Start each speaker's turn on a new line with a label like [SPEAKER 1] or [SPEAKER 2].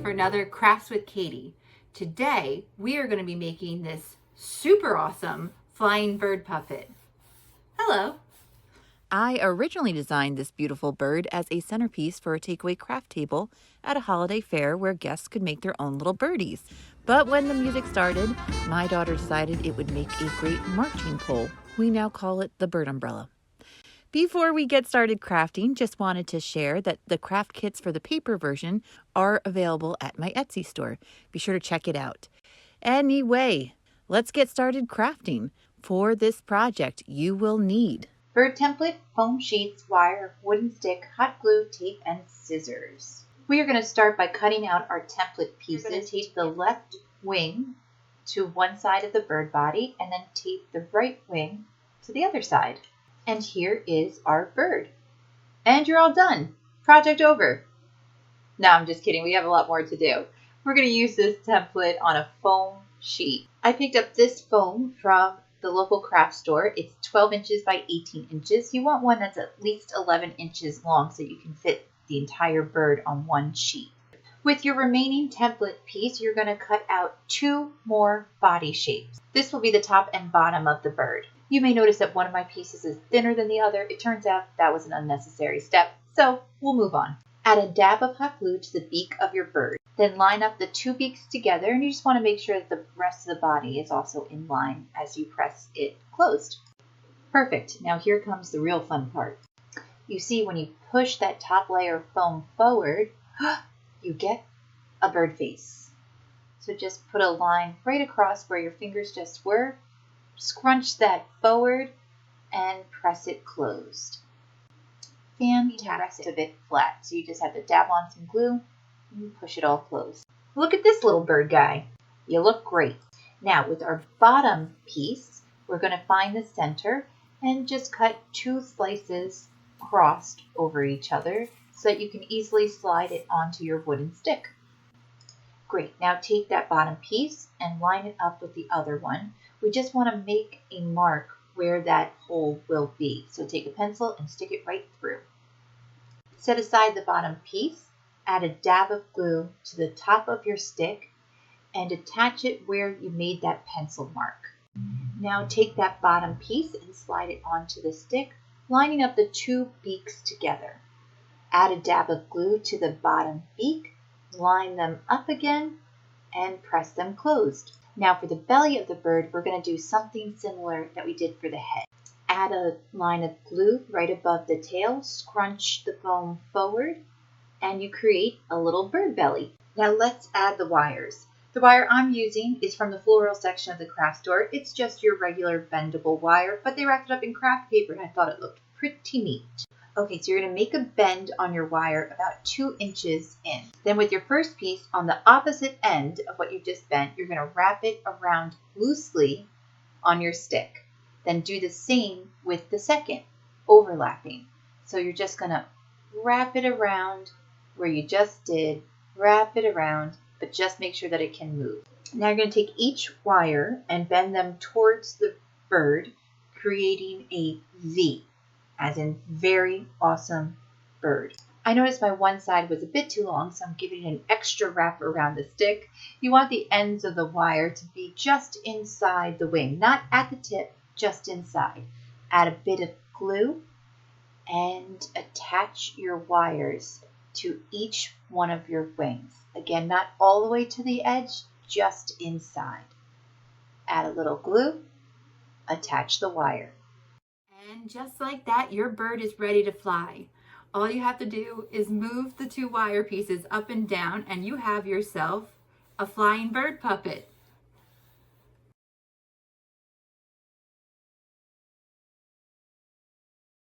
[SPEAKER 1] for another Crafts with Katie. Today, we are going to be making this super awesome flying bird puppet. Hello. I originally designed this beautiful bird as a centerpiece for a takeaway craft table at a holiday fair where guests could make their own little birdies. But when the music started, my daughter decided it would make a great marching pole. We now call it the bird umbrella. Before we get started crafting, just wanted to share that the craft kits for the paper version are available at my Etsy store. Be sure to check it out. Anyway, let's get started crafting. For this project, you will need bird template, foam sheets, wire, wooden stick, hot glue, tape, and scissors. We are going to start by cutting out our template pieces. Tape the left wing to one side of the bird body and then tape the right wing to the other side. And here is our bird. And you're all done. Project over. No, I'm just kidding. We have a lot more to do. We're going to use this template on a foam sheet. I picked up this foam from the local craft store. It's 12 inches by 18 inches. You want one that's at least 11 inches long so you can fit the entire bird on one sheet. With your remaining template piece, you're going to cut out 2 more body shapes. This will be the top and bottom of the bird. You may notice that one of my pieces is thinner than the other. It turns out that was an unnecessary step, so we'll move on. Add a dab of hot glue to the beak of your bird. Then line up the 2 beaks together, and you just want to make sure that the rest of the body is also in line as you press it closed. Perfect. Now here comes the real fun part. You see when you push that top layer of foam forward, you get a bird face. So just put a line right across where your fingers just were. Scrunch that forward and press it closed. Fantastic. It's a bit flat, so you just have to dab on some glue and push it all closed. Look at this little bird guy. You look great. Now with our bottom piece, we're going to find the center and just cut 2 slices crossed over each other so that you can easily slide it onto your wooden stick. Great. Now take that bottom piece and line it up with the other one. We just want to make a mark where that hole will be. So take a pencil and stick it right through. Set aside the bottom piece, add a dab of glue to the top of your stick, and attach it where you made that pencil mark. Now take that bottom piece and slide it onto the stick, lining up the 2 beaks together. Add a dab of glue to the bottom beak, line them up again, and press them closed. Now for the belly of the bird, we're going to do something similar that we did for the head. Add a line of glue right above the tail, scrunch the foam forward, and you create a little bird belly. Now let's add the wires. The wire I'm using is from the floral section of the craft store. It's just your regular bendable wire, but they wrapped it up in craft paper and I thought it looked pretty neat. Okay, so you're going to make a bend on your wire about 2 inches in. Then with your first piece on the opposite end of what you just bent, you're going to wrap it around loosely on your stick. Then do the same with the second, overlapping. So you're just going to wrap it around where you just did, wrap it around, but just make sure that it can move. Now you're going to take each wire and bend them towards the bird, creating a V. As in very awesome bird. I noticed my one side was a bit too long, so I'm giving it an extra wrap around the stick. You want the ends of the wire to be just inside the wing, not at the tip, just inside. Add a bit of glue and attach your wires to each one of your wings. Again, not all the way to the edge, just inside. Add a little glue, attach the wire. And just like that, your bird is ready to fly. All you have to do is move the 2 wire pieces up and down and you have yourself a flying bird puppet.